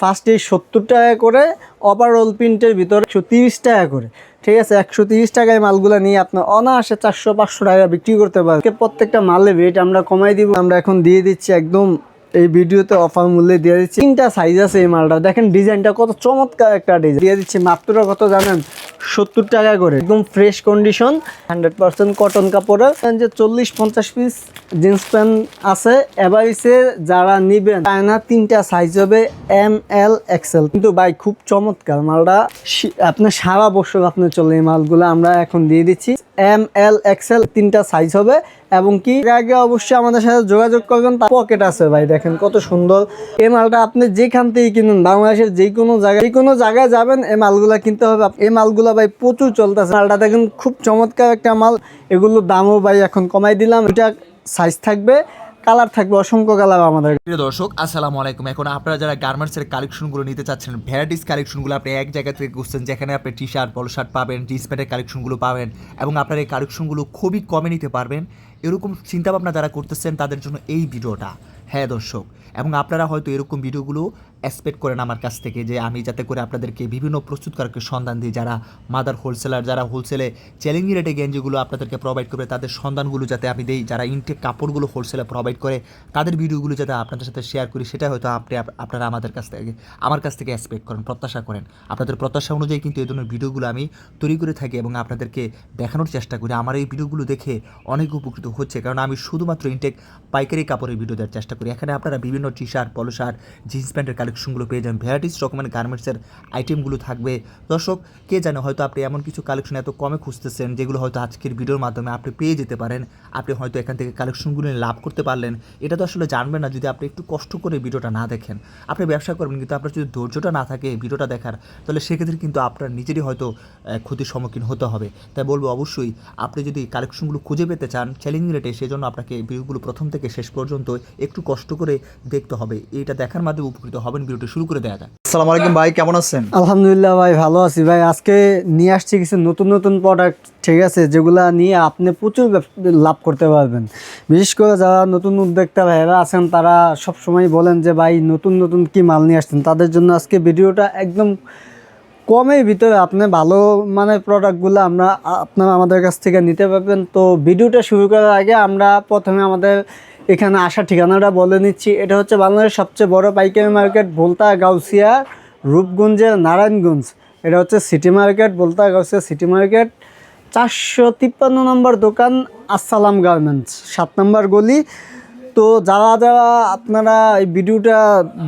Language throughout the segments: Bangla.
ফার্স্টে 70 টাকা করে, ওভারঅল প্রিন্টের ভিতরে 130 টাকা করে। ঠিক আছে, 130 টাকায় মালগুলো নিয়ে আপনার অনায়াসে 400-500 টাকা বিক্রি করতে পারবেন। প্রত্যেকটা মালের রেট আমরা কমাই দিব, আমরা এখন দিয়ে দিচ্ছি একদম এই ভিডিওতে অফার মূল্যে দিয়ে দিচ্ছি। 3টা সাইজ আছে এই মালটা, দেখেন ডিজাইনটা কত চমৎকার একটা ডিজাইন দিয়ে দিচ্ছি মাত্র কত জানেন, 70 টাকা করে। একদম ফ্রেশ কন্ডিশন, 100% কটন কাপড়ের। যে 40-50 পিস জিন্স প্যান্ট আছে এভারেজে যারা নিবেন, চায়না 3টা সাইজ হবে ML XL। কিন্তু ভাই খুব চমৎকার মালটা, আপনার সারা বছর আপনার চলে এই মালগুলো আমরা এখন দিয়ে দিচ্ছি। ML XL 3টা সাইজ হবে এবং কি আগে অবশ্যই আমাদের সাথে যোগাযোগ করবেন। পকেট আছে ভাই, দেখেন কত সুন্দর এই মালটা। আপনি যেখান থেকে কিনুন, বাংলাদেশের যে কোনো জায়গায় যাবেন এই মালগুলা কিনতে হবে। এই মালগুলা ভাই প্রচুর চলতেছে। মালটা দেখেন খুব চমৎকার একটা মাল। এগুলোর দামও ভাই এখন কমাই দিলাম। এটা সাইজ থাকবে, কালার থাকবে, অসংখ্য কালার আমাদের। প্রিয় দর্শক আসসালামু আলাইকুম। এখন আপনারা যারা গার্মেন্টসের কালেকশনগুলো নিতে চাচ্ছেন, ভ্যারাইটিস কালেকশনগুলো আপনি এক জায়গা থেকে খুঁজছেন, যেখানে আপনি টি শার্ট, পলো শার্ট পাবেন, জিন্স প্যান্টের কালেকশনগুলো পাবেন এবং আপনার এই কালেকশনগুলো খুবই কমে নিতে পারবেন, এরকম চিন্তাভাবনা যারা করতেছেন তাদের জন্য এই ভিডিওটা। হ্যাঁ দর্শক, এবং আপনারা হয়তো এরকম ভিডিওগুলো এক্সপেক্ট করেন আমার কাছ থেকে, যে আমি যাতে করে আপনাদেরকে বিভিন্ন প্রস্তুতকারকের সন্ধান দিই, যারা মাদার হোলসেলার, যারা হোলসেলে চ্যালেঞ্জিং রেটে গেঞ্জিগুলো আপনাদেরকে প্রোভাইড করবে, তাদের সন্ধানগুলো যাতে আমি দিই। যারা ইনটেক কাপড়গুলো হোলসেলে প্রোভাইড করে, তাদের ভিডিওগুলো যাতে আপনাদের সাথে শেয়ার করি, সেটা হয়তো আপনারা আমার কাছ থেকে এক্সপেক্ট করেন, প্রত্যাশা করেন। আপনাদের প্রত্যাশা অনুযায়ী কিন্তু এই ধরনের ভিডিওগুলো আমি তৈরি করে থাকি এবং আপনাদেরকে দেখানোর চেষ্টা করি। আমার এই ভিডিওগুলো দেখে অনেক উপকৃত হচ্ছে, কারণ আমি শুধুমাত্র ইনটেক পাইকারি কাপড়ের ভিডিও দেওয়ার চেষ্টা করি। এখানে আপনারা বিভিন্ন টি শার্ট, পলো শার্ট, জিন্স প্যান্টের কালেকশনগুলো পেয়ে যাবেন, ভ্যারাইটিস রকমের গার্মেন্টসের আইটেমগুলো থাকবে। দর্শক, কে জানে হয়তো আপনি এমন কিছু কালেকশন এত কমে খুঁজতেছেন, যেগুলো হয়তো আজকের ভিডিওর মাধ্যমে আপনি পেয়ে যেতে পারেন। আপনি হয়তো এখান থেকে কালেকশনগুলো লাভ করতে পারলেন। এটা তো আসলে জানবেন না যদি আপনি একটু কষ্ট করে ভিডিওটা না দেখেন। আপনি ব্যবসা করবেন, কিন্তু আপনার যদি ধৈর্যটা না থাকে ভিডিওটা দেখার, তাহলে সেক্ষেত্রে কিন্তু আপনার নিজেরই হয়তো ক্ষতির সম্মুখীন হতে হবে। তাই বলবো, অবশ্যই আপনি যদি কালেকশনগুলো খুঁজে পেতে চান চ্যালেঞ্জিং রেটে, সেজন্য আপনাকে ভিডিওগুলো প্রথম থেকে শেষ পর্যন্ত একটু কষ্ট করে দেখতে হবে। এইটা দেখার মাধ্যমে উপকৃত হবেন। ভিডিওটি শুরু করে দেওয়া যায়। আসসালামু আলাইকুম ভাই, কেমন আছেন? আলহামদুলিল্লাহ ভাই, ভালো আছি ভাই। আজকে নিয়ে আসছি কিছু নতুন প্রোডাক্ট, ঠিক আছে, যেগুলা নিয়ে আপনি প্রচুর লাভ করতে পারবেন। বিশেষ করে যারা নতুন উদ্যোক্তা ভাইয়েরা আছেন, তারা সবসময় বলেন যে ভাই নতুন কি মাল নিয়ে আসছেন। তাদের জন্য আজকে ভিডিওটা একদম কমের ভিতরে আপনি ভালো মানের প্রোডাক্টগুলো আপনারা আমাদের কাছ থেকে নিতে পারবেন। তো ভিডিওটা শুরু করার আগে আমরা প্রথমে আমাদের এখানে আসার ঠিকানাটা বলে নিচ্ছি। এটা হচ্ছে বাংলাদেশের সবচেয়ে বড় পাইকারি মার্কেট, ভোলতা গাউসিয়া রূপগঞ্জের নারায়ণগঞ্জ। এটা হচ্ছে city market, Bholta Gausia city market, 453 নম্বর দোকান, আসসালাম গার্মেন্টস, 7 নম্বর গলি। তো যারা আপনারা এই ভিডিওটা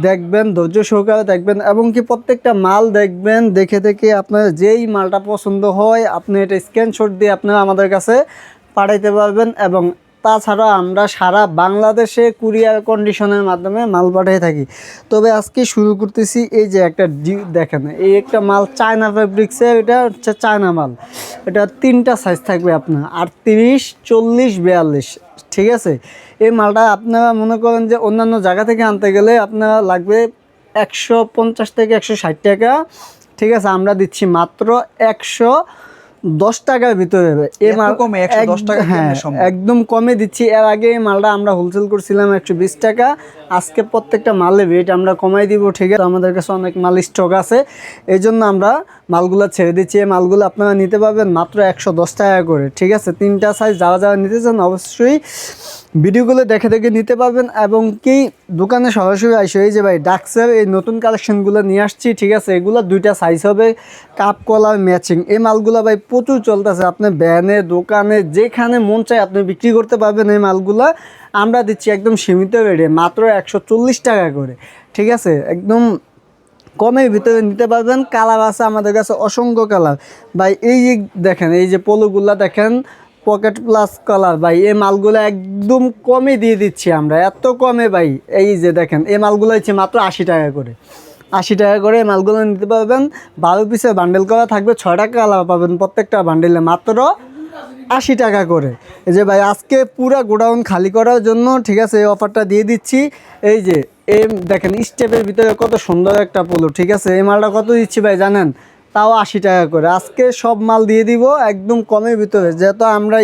দেখবেন, ধৈর্য সহকারে দেখবেন এবং কি প্রত্যেকটা মাল দেখবেন, দেখে আপনার যেই মালটা পছন্দ হয় আপনি এটা স্ক্রিনশট দিয়ে আপনারা আমাদের কাছে পাঠাইতে পারবেন। এবং তাছাড়া আমরা সারা বাংলাদেশে কুরিয়ার কন্ডিশনের মাধ্যমে মাল পাঠিয়ে থাকি। তবে আজকে শুরু করতেছি, এই যে একটা দেখেন, এই একটা মাল চায়না ফেব্রিক্সের, এটা হচ্ছে চায়না মাল। এটা 3টা সাইজ থাকবে আপনার, 38, 40, 42, ঠিক আছে। এই মালটা আপনারা মনে করেন যে অন্যান্য জায়গা থেকে আনতে গেলে আপনারা লাগবে 150 থেকে 160 টাকা, ঠিক আছে। আমরা দিচ্ছি মাত্র 110 টাকার ভিতরে। এই মাল কমে 110 টাকা? হ্যাঁ, একদম কমে দিচ্ছি। এর আগে এই মালটা আমরা হোলসেল করছিলাম 120 টাকা। আজকে প্রত্যেকটা মালের রেট আমরা কমাই দিব, ঠিক আছে। আমাদের কাছে অনেক মাল স্টক আছে, এই জন্য আমরা মালগুলো ছেড়ে দিচ্ছি। এই মালগুলো আপনারা নিতে পারবেন মাত্র 110 টাকা করে, ঠিক আছে। 3টা সাইজ যারা নিতে চান অবশ্যই ভিডিওগুলো দেখে নিতে পারবেন। এবং কি দোকানে সরাসরি আসে, এই যে ভাই ডাক্সের এই নতুন কালেকশনগুলো নিয়ে আসছি, ঠিক আছে। এগুলো 2টা সাইজ হবে, কাপ কলার ম্যাচিং। এই মালগুলো ভাই প্রচুর চলতেছে, আপনি ভ্যানে, দোকানে, যেখানে মন চায় আপনি বিক্রি করতে পারবেন। এই মালগুলো আমরা দিচ্ছি একদম সীমিত রেটে, মাত্র 140 টাকা করে, ঠিক আছে। একদম কমের ভিতরে নিতে পারবেন। কালার আছে আমাদের কাছে অসংখ্য কালার ভাই। এই যে দেখেন, এই যে পোলোগুলা দেখেন, পকেট প্লাস কালার ভাই। এই মালগুলো একদম কমে দিয়ে দিচ্ছি আমরা, এত কমে ভাই। এই যে দেখেন, এই মালগুলো হচ্ছে মাত্র 80 টাকা করে, 80 টাকা করে এই মালগুলো নিতে পারবেন। 12 পিসের বান্ডেল করা থাকবে, 6টা কালার পাবেন প্রত্যেকটা বান্ডেলে, মাত্র 80 টাকা করে। এই যে ভাই আজকে পুরা গোডাউন খালি করার জন্য, ঠিক আছে, এই অফারটা দিয়ে দিচ্ছি। এই যে এই দেখেন স্টেপের ভিতরে কত সুন্দর একটা পোলো, ঠিক আছে। এই মালটা কত দিচ্ছি ভাই জানেন? তাও 80 টাকা করে। আজকে সব মাল দিয়ে দিব একদম কমের ভিতরে, যেহেতু আমরা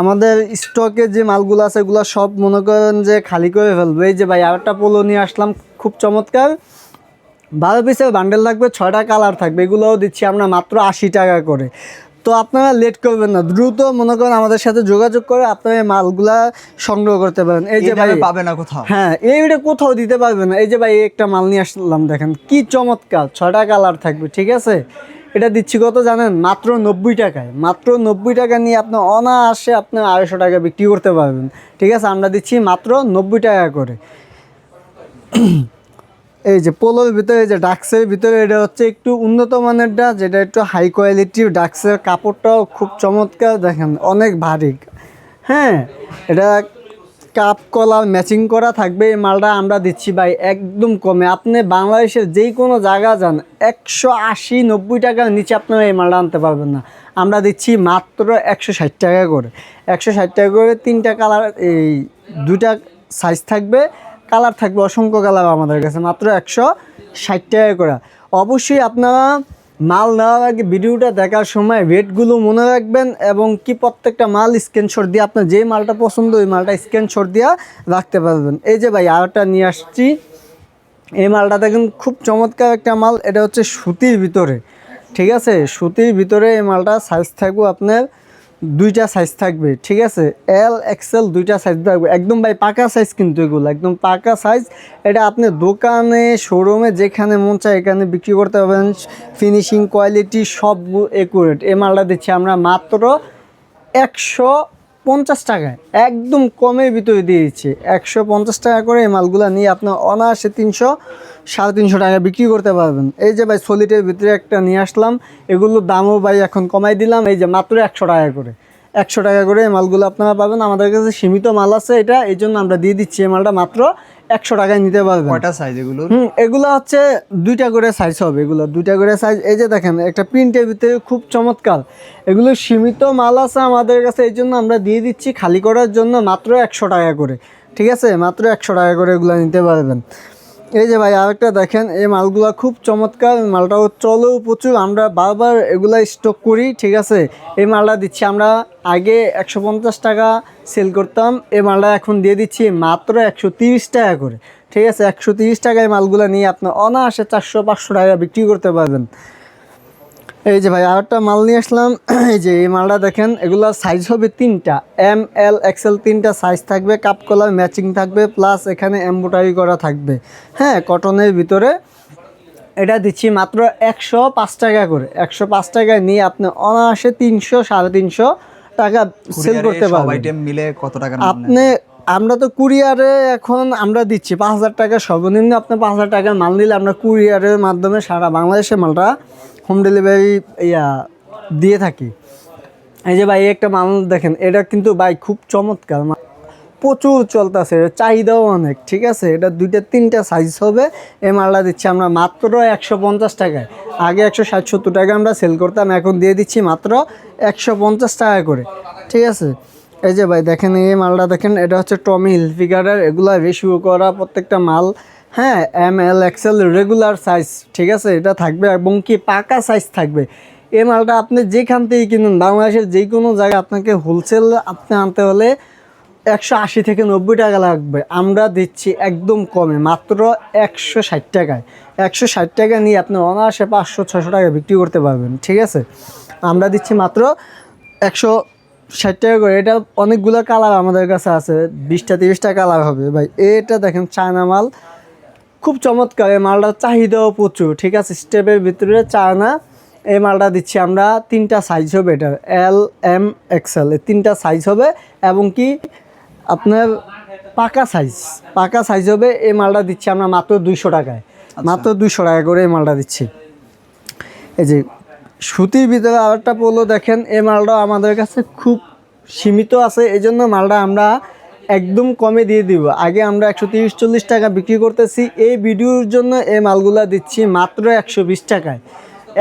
আমাদের স্টকে যে মালগুলো আছে এগুলো সব মনে করেন যে খালি করে ফেলবো। এই যে ভাই আরেকটা পোলো নিয়ে আসলাম, খুব চমৎকার। 12 পিসের বান্ডেল থাকবে, 6টা কালার থাকবে, এগুলোও দিচ্ছি আমরা মাত্র 80 টাকা করে। তো আপনারা লেট করবেন না, দ্রুত মনে করেন আমাদের সাথে যোগাযোগ করে আপনারা এই মালগুলা সংগ্রহ করতে পারেন। এই যে ভাই পাবে না কোথাও। হ্যাঁ, এইটা কোথাও দিতে পারবে না। এই যে ভাই এই একটা মাল নিয়ে আসলাম, দেখেন কি চমৎকার, 6টা কালার থাকবে, ঠিক আছে। এটা দিচ্ছি কত জানেন? মাত্র 90 টাকায়। মাত্র 90 টাকা নিয়ে আপনি অনায়াসে আপনি 250 টাকা বিক্রি করতে পারবেন, ঠিক আছে। আমরা দিচ্ছি মাত্র 90 টাকা করে। এই যে পোলোর ভিতরে, এই যে ডাক্সের ভিতরে, এটা হচ্ছে একটু উন্নত মানেরটা, যেটা একটু হাই কোয়ালিটির। ডাক্সের কাপড়টাও খুব চমৎকার, দেখেন অনেক ভারী। হ্যাঁ, এটা কাপ কলার ম্যাচিং করা থাকবে। এই মালটা আমরা দিচ্ছি ভাই একদম কমে। আপনি বাংলাদেশের যেই কোনো জায়গা যান, 180-90 টাকার নিচে আপনারা এই মালটা আনতে পারবেন না। আমরা দিচ্ছি মাত্র 160 টাকা করে। 160 টাকা করে 3টা কালার, এই 2টা সাইজ থাকবে, কালার থাকবে অসংখ্য কালার আমাদের কাছে, মাত্র 160 টাকা করে। অবশ্যই আপনারা মাল নেওয়ার আগে ভিডিওটা দেখার সময় রেটগুলো মনে রাখবেন, এবং কি প্রত্যেকটা মাল স্ক্রিনশট দিয়ে আপনার যেই মালটা পছন্দ ওই মালটা স্ক্রিনশট দিয়ে রাখতে পারবেন। এই যে ভাই আরেকটা নিয়ে আসছি, এই মালটা দেখুন খুব চমৎকার একটা মাল। এটা হচ্ছে সুতির ভিতরে, ঠিক আছে। সুতির ভিতরে এই মালটা সাইজ থাকবে আপনার 2টা সাইজ থাকবে, ঠিক আছে। এল এক্সেল 2টা সাইজ থাকবে, একদম ভাই পাকা সাইজ, কিন্তু এগুলো একদম পাকা সাইজ। এটা আপনি দোকানে শোরুমে যেখানে মন চায় এখানে বিক্রি করতে পারবেন। ফিনিশিং কোয়ালিটি সব একুরেট। এই মালটা দিচ্ছি আমরা মাত্র 150 টাকায়, একদম কমের ভিতরে দিয়ে দিচ্ছি। 150 টাকা করে এই মালগুলো নিয়ে আপনার অনায়াসে 300-350 টাকা বিক্রি করতে পারবেন। এই যে ভাই সলিডের ভিতরে একটা নিয়ে আসলাম, এগুলোর দামও ভাই এখন কমাই দিলাম। এই যে মাত্র 100 টাকা করে, 100 টাকা করে এই মালগুলো আপনারা পাবেন। আমাদের কাছে সীমিত মাল আছে এটা, এই জন্য আমরা দিয়ে দিচ্ছি এই মালটা মাত্র 100 টাকায় নিতে পারবেন। কয়টা সাইজ এগুলো? এগুলো হচ্ছে 2টা করে সাইজ হবে, এগুলো 2টা করে সাইজ। এই যে দেখেন একটা প্রিন্টের ভিতরে খুব চমৎকার, এগুলো সীমিত মাল আছে আমাদের কাছে, এই জন্য আমরা দিয়ে দিচ্ছি খালি করার জন্য মাত্র 100 টাকা করে, ঠিক আছে। মাত্র 100 টাকা করে এগুলো নিতে পারবেন। এই যে ভাই আরেকটা দেখেন, এই মালগুলো খুব চমৎকার, মালটাও চলেও প্রচুর, আমরা বারবার এগুলা স্টক করি, ঠিক আছে। এই মালটা দিচ্ছি আমরা আগে 150 টাকা সেল করতাম, এই মালটা এখন দিয়ে দিচ্ছি মাত্র 130 টাকা করে, ঠিক আছে। 130 টাকায় মালগুলো নিয়ে আপনি অনায়াসে 400-500 টাকা বিক্রি করতে পারবেন। এই যে ভাই আরেকটা মাল নিয়ে আসলাম, এই যে এই মালটা দেখেন, এগুলো সাইজ হবে 3টা, এম এল এক্সেল 3টা সাইজ থাকবে, কাপ কলার ম্যাচিং থাকবে, প্লাস এখানে এমব্রয়ডারি করা থাকবে, হ্যাঁ, কটনের ভিতরে। এটা দিচ্ছি মাত্র 105 টাকা করে। 105 টাকায় নিয়ে আপনি অনায়াসে 300-350 টাকা সেল করতে সব পারবেন। আইটেম মিলে কত টাকা? আপনি, আমরা তো কুরিয়ারে এখন আমরা দিচ্ছি 5000 টাকা সর্বনিম্ন। আপনি 5000 টাকার মাল নিলে আমরা কুরিয়ারের মাধ্যমে সারা বাংলাদেশে মালটা হোম ডেলিভারি দিয়ে থাকি। এই যে ভাই একটা মাল দেখেন, এটা কিন্তু ভাই খুব চমৎকার, প্রচুর চলতেছে, চাহিদাও অনেক, ঠিক আছে। এটা 2টা-3টা সাইজ হবে। এই মালটা দিচ্ছি আমরা মাত্র 150 টাকায়। আগে 160-70 টাকা আমরা সেল করতাম, এখন দিয়ে দিচ্ছি মাত্র 150 টাকা করে, ঠিক আছে। এই যে ভাই দেখেন এই মালটা দেখেন, এটা হচ্ছে টমি হিলফিগারের, এগুলা রেশিও করা প্রত্যেকটা মাল, হ্যাঁ, M L XL regular size, ঠিক আছে। এটা থাকবে এবং কি পাকা সাইজ থাকবে। এই মালটা আপনি যেখান থেকে কিনুন, বাংলাদেশের যে কোনো জায়গায় আপনাকে হোলসেল আপনি আনতে হলে 180-90 টাকা লাগবে। আমরা দিচ্ছি একদম কমে মাত্র 160 টাকায়। 160 টাকা নিয়ে আপনি অনায়াসে 500-600 টাকা বিক্রি করতে পারবেন, ঠিক আছে। আমরা দিচ্ছি মাত্র 160 টাকা করে। এটা অনেকগুলো কালার আমাদের কাছে আছে, 20-30টা কালার হবে ভাই। এটা দেখেন চায়না মাল, খুব চমৎকার। এই মালটার চাহিদাও প্রচুর, ঠিক আছে। স্টেপের ভিতরে চায়না, এই মালটা দিচ্ছি আমরা 3টা সাইজ হবে, এটার এল এম এক্সেল, এই 3টা সাইজ হবে, এবং কি আপনার পাকা সাইজ হবে। এই মালটা দিচ্ছি আমরা মাত্র 200 টাকায়, মাত্র 200 টাকা করে এই মালটা দিচ্ছি। এই যে সুতির ভিতরে আরেকটা পোলো দেখেন, এই মালটা আমাদের কাছে খুব সীমিত আছে, এই জন্য মালটা আমরা একদম কমে দিয়ে দিব। আগে আমরা 130-40 টাকা বিক্রি করতেছি, এই ভিডিওর জন্য এই মালগুলা দিচ্ছি মাত্র 120 টাকায়।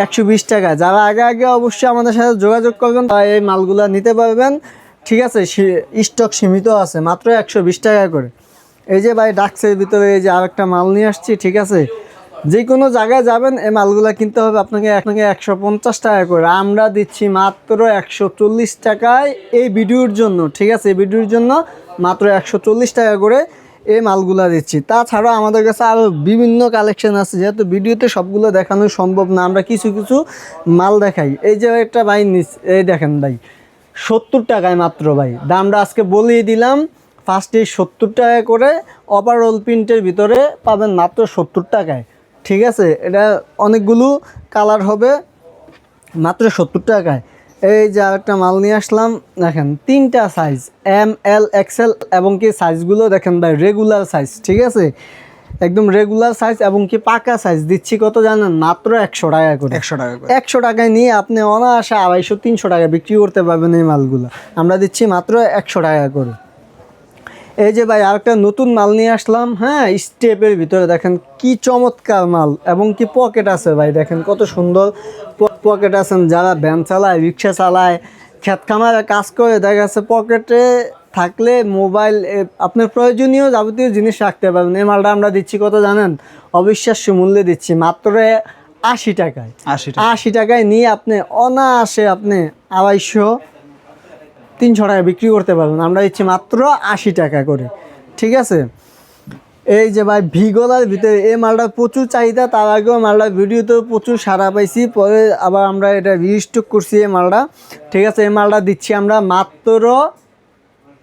120 টাকা। যারা আগে অবশ্যই আমাদের সাথে যোগাযোগ করবেন, তারা এই মালগুলা নিতে পারবেন, ঠিক আছে। স্টক সীমিত আছে, মাত্র 120 টাকা করে। এই যে ভাই ডাক্সের ভিতরে এই যে আরেকটা মাল নিয়ে আসছি, ঠিক আছে। যে কোনো জায়গায় যাবেন এই মালগুলা কিনতে হবে আপনাকে 150 টাকা করে। আমরা দিচ্ছি মাত্র 140 টাকায় এই ভিডিওর জন্য, ঠিক আছে। এই ভিডিওর জন্য মাত্র 140 টাকা করে এই মালগুলা দিচ্ছি। তাছাড়াও আমাদের কাছে আরও বিভিন্ন কালেকশন আছে, যেহেতু ভিডিওতে সবগুলো দেখানো সম্ভব না, আমরা কিছু কিছু মাল দেখাই। এই যে একটা ভাই এই দেখেন ভাই 70 টাকায় মাত্র ভাই, দামটা আজকে বলেই দিলাম। ফার্স্টে 70 টাকা করে ওভারঅল প্রিন্টের ভিতরে পাবেন মাত্র 70 টাকায়। ঠিক আছে, এটা অনেকগুলো কালার হবে মাত্র 70 টাকায়। এই যে আরেকটা মাল নিয়ে আসলাম, দেখেন 3টা সাইজ ML XL এবং কি সাইজগুলো দেখেন ভাই রেগুলার সাইজ। ঠিক আছে, একদম রেগুলার সাইজ এবং কি পাকা সাইজ দিচ্ছি কত জানেন? মাত্র 100 টাকা করে। 100 টাকা করে। 100 টাকায় নিয়ে আপনি অনায়াসে 250-300 টাকা বিক্রি করতে পারবেন এই মালগুলো। আমরা দিচ্ছি মাত্র 100 টাকা করে। এই যে ভাই আরেকটা নতুন মাল নিয়ে আসলাম, হ্যাঁ, স্টেপের ভিতরে দেখেন কি চমৎকার মাল এবং কি পকেট আছে ভাই, দেখেন কত সুন্দর পকেট আছেন। যারা ভ্যান চালায়, রিক্সা চালায়, ক্ষেত খামারে কাজ করে, দেখা যাচ্ছে পকেটে থাকলে মোবাইল, আপনার প্রয়োজনীয় যাবতীয় জিনিস রাখতে পারবেন। এই মালটা আমরা দিচ্ছি কত জানেন? অবিশ্বাস্য মূল্যে দিচ্ছি মাত্র 80 টাকায়। 80 টাকায় নিয়ে আপনি অনায়াসে আপনি 250-300 টাকা বিক্রি করতে পারবেন। আমরা দিচ্ছি মাত্র 80 টাকা করে। ঠিক আছে, এই যে ভাই ভিগোলার ভিতরে এই মালটার প্রচুর চাহিদা, তার আগেও মালটার ভিডিওতেও প্রচুর সাড়া পাইছি, পরে আবার আমরা এটা রিস্টক করছি এই মালটা। ঠিক আছে, এই মালটা দিচ্ছি আমরা মাত্র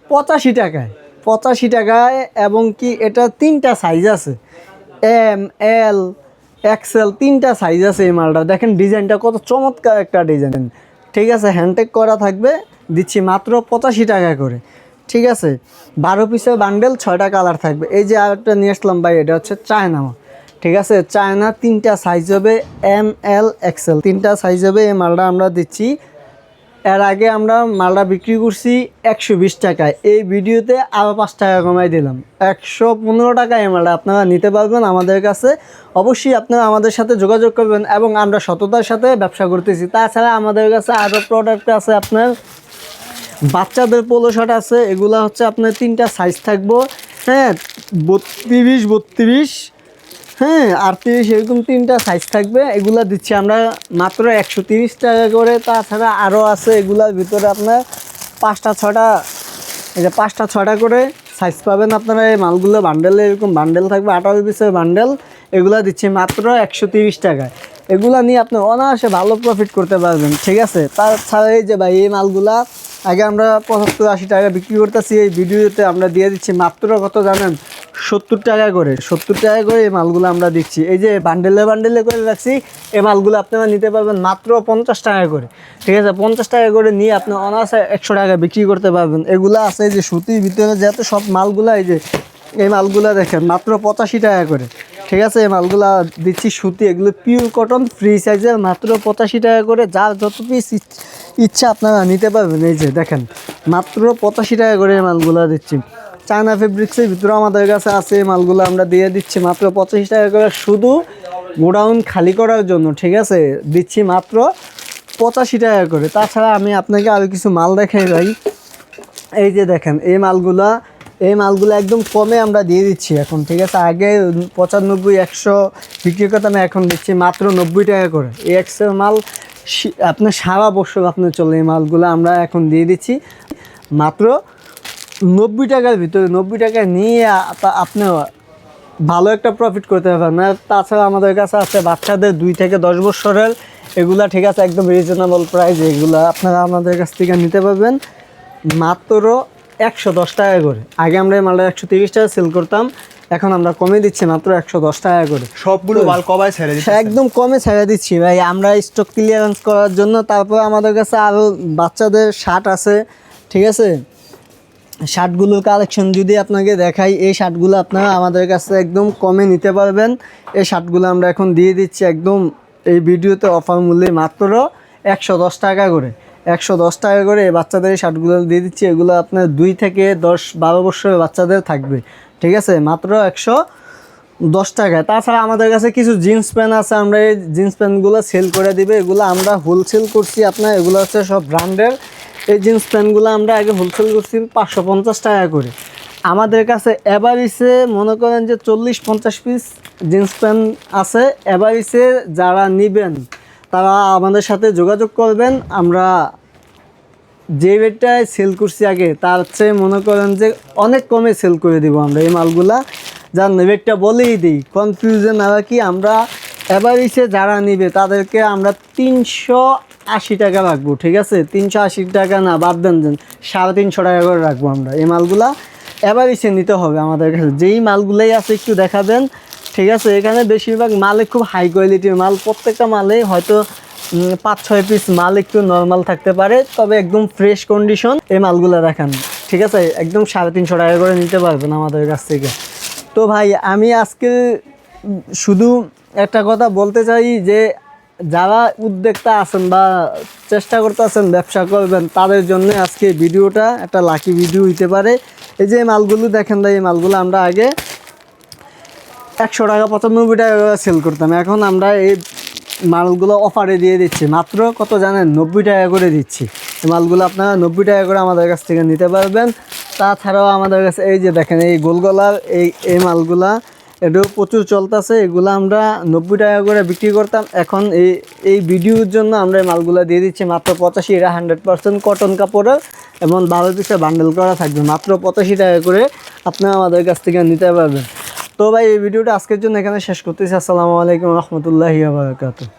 85 টাকায়। 85 টাকায় এবং কি এটা 3টা সাইজ আছে, ML XL 3টা সাইজ আছে এই মালটা। দেখেন ডিজাইনটা কত চমৎকার একটা ডিজাইন। ঠিক আছে, হ্যান্ডটেক করা থাকবে, দিচ্ছি মাত্র 85 টাকা করে। ঠিক আছে, 12 পিসের বান্ডেল, 6টা কালার থাকবে। এই যে আরেকটা নিয়ে আসলাম ভাই, এটা হচ্ছে চায়না। ঠিক আছে, চায়না 3টা সাইজ হবে, ML XL 3টা সাইজ হবে। এই মালটা আমরা দিচ্ছি, এর আগে আমরা মালটা বিক্রি করছি 120 টাকায়, এই ভিডিওতে আরও 5 টাকা কমাই দিলাম, 115 টাকায় এই মালটা আপনারা নিতে পারবেন আমাদের কাছে। অবশ্যই আপনারা আমাদের সাথে যোগাযোগ করবেন এবং আমরা সততার সাথে ব্যবসা করতেছি। তাছাড়া আমাদের কাছে আরও প্রোডাক্ট আছে, আপনার বাচ্চাদের পোলো শার্ট আছে, এগুলা হচ্ছে আপনার 3টা সাইজ থাকবো, হ্যাঁ, 32, হ্যাঁ, 38, এরকম 3টা সাইজ থাকবে। এগুলা দিচ্ছি আমরা মাত্র 130 টাকা করে। তাছাড়া আরও আছে, এগুলার ভিতরে আপনার 5টা 6টা করে সাইজ পাবেন আপনারা। এই মালগুলো বান্ডেলে এরকম বান্ডেল থাকবে, 18 পিসের বান্ডেল। এগুলা দিচ্ছি মাত্র 130 টাকায়। এগুলা নিয়ে আপনি অনায়াসে ভালো প্রফিট করতে পারবেন। ঠিক আছে, তাছাড়া এই যে ভাই এই মালগুলা আগে আমরা 75-80 টাকা বিক্রি করতেছি, এই ভিডিওতে আমরা দিয়ে দিচ্ছি মাত্র কত জানেন? 70 টাকা করে। 70 টাকা করে এই মালগুলো আমরা দিচ্ছি। এই যে বান্ডেলে করে রাখছি, এই মালগুলো আপনারা নিতে পারবেন মাত্র 50 টাকা করে। ঠিক আছে, 50 টাকা করে নিয়ে আপনি অনায়াসে 100 টাকা বিক্রি করতে পারবেন। এগুলো আছে যে সুতির ভিতরে যেহেতু সব মালগুলো, এই যে এই মালগুলো দেখেন মাত্র 85 টাকা করে। ঠিক আছে, এই মালগুলা দিচ্ছি সুতি, এগুলো পিওর কটন, ফ্রি সাইজের, মাত্র 85 টাকা করে। যার যত পিস ইচ্ছা আপনারা নিতে পারবেন। এই যে দেখেন মাত্র 85 টাকা করে এই মালগুলো দিচ্ছি। চায়না ফেব্রিক্সের ভিতরে আমাদের কাছে আছে, এই মালগুলো আমরা দিয়ে দিচ্ছি মাত্র 85 টাকা করে, শুধু গোডাউন খালি করার জন্য। ঠিক আছে, দিচ্ছি মাত্র 85 টাকা করে। তাছাড়া আমি আপনাকে আরও কিছু মাল দেখাই ভাই। এই যে দেখেন এই মালগুলো একদম কমে আমরা দিয়ে দিচ্ছি এখন। ঠিক আছে, আগে 95-100 বিক্রি করতাম, এখন দিচ্ছি মাত্র 90 টাকা করে। এই এক্সের মাল আপনার সারা বছর আপনার চলে, এই মালগুলো আমরা এখন দিয়ে দিচ্ছি মাত্র 90 টাকার ভিতরে। 90 টাকা নিয়ে আপনি ভালো একটা প্রফিট করতে পারবেন না। তাছাড়া আমাদের কাছে আছে বাচ্চাদের 2 থেকে 10 বছরের, এগুলা ঠিক আছে একদম রিজনেবল প্রাইস, এগুলা আপনারা আমাদের কাছ থেকে নিতে পারবেন মাত্র 110 টাকা করে। আগে আমরা এই মালটা 130 টাকা সেল করতাম, এখন আমরা কমে দিচ্ছি মাত্র 110 টাকা করে। সবগুলো মাল কবায় ছেড়ে দিচ্ছি? একদম কমে ছেড়ে দিচ্ছি ভাই, আমরা স্টক ক্লিয়ারেন্স করার জন্য। তারপর আমাদের কাছে আরও বাচ্চাদের শার্ট আছে। ঠিক আছে, শার্টগুলোর কালেকশন যদি আপনাকে দেখাই, এই শার্টগুলো আপনারা আমাদের কাছে একদম কমে নিতে পারবেন। এই শার্টগুলো আমরা এখন দিয়ে দিচ্ছি একদম এই ভিডিওতে অফার মূল্যে মাত্র 110 টাকা করে। 110 টাকা করে এই বাচ্চাদের এই শার্টগুলো দিয়ে দিচ্ছি। এগুলো আপনার 2 থেকে 10-12 বছরের বাচ্চাদের থাকবে। ঠিক আছে, মাত্র 110 টাকায়। তাছাড়া আমাদের কাছে কিছু জিন্স প্যান্ট আছে, আমরা এই জিন্স প্যান্টগুলো সেল করে দিবে। এগুলো আমরা হোলসেল করছি আপনার, এগুলো হচ্ছে সব ব্র্যান্ডের। এই জিন্স প্যান্টগুলো আমরা আগে হোলসেল করছি 550 টাকা করে। আমাদের কাছে এভারেজে মনে করেন যে 40-50 পিস জিন্স প্যান্ট আছে। এভারেজে যারা নেবেন তারা আমাদের সাথে যোগাযোগ করবেন, আমরা যে রেটটায় সেল করছি আগে তার চেয়ে মনে করেন যে অনেক কমে সেল করে দিব আমরা এই মালগুলা। যার রেটটা বলেই দিই, কনফিউশন না কি, আমরা এভারেজে যারা নিবে তাদেরকে আমরা 380 টাকা রাখবো, ঠিক আছে? 380 টাকা না, বাদ দেন 350 টাকা করে রাখবো আমরা। এই মালগুলা এভারেজে নিতে হবে আমাদের কাছে। যেই মালগুলাই আছে একটু দেখাবেন, ঠিক আছে? এখানে বেশিরভাগ মালে খুব হাই কোয়ালিটির মাল, প্রত্যেকটা মালে হয়তো 5-6 পিস মাল একটু নর্মাল থাকতে পারে, তবে একদম ফ্রেশ কন্ডিশন এই মালগুলো দেখান, ঠিক আছে? একদম 350 টাকা করে নিতে পারবেন আমাদের কাছ থেকে। তো ভাই আমি আজকে শুধু একটা কথা বলতে চাই যে যারা উদ্যোক্তা আছেন বা চেষ্টা করতে আছেন ব্যবসা করবেন, তাদের জন্য আজকে ভিডিওটা একটা লাকি ভিডিও হইতে পারে। এই যে মালগুলো দেখেন ভাই, এই মালগুলো আমরা আগে 100 টাকা 95 টাকা করে সেল করতাম, এখন আমরা এই মালগুলো অফারে দিয়ে দিচ্ছি মাত্র কত জানেন? 90 টাকা করে দিচ্ছি। এই মালগুলো আপনারা 90 টাকা করে আমাদের কাছ থেকে নিতে পারবেন। তাছাড়াও আমাদের কাছে এই যে দেখেন এই গোলগলার এই মালগুলা, এটাও প্রচুর চলতেছে। এগুলো আমরা 90 টাকা করে বিক্রি করতাম, এখন এই ভিডিওর জন্য আমরা এই মালগুলো দিয়ে দিচ্ছি মাত্র 85। এরা 100% কটন কাপড়ের এবং 12 পিসে বান্ডেল করা থাকবে, মাত্র 85 টাকা করে আপনারা আমাদের কাছ থেকে নিতে পারবেন। তো ভাই এই ভিডিওটা আজকের জন্য এখানে শেষ করতেছি। আসসালামু আলাইকুম রহমতুল্লাহি ওয়া বারাকাতুহু।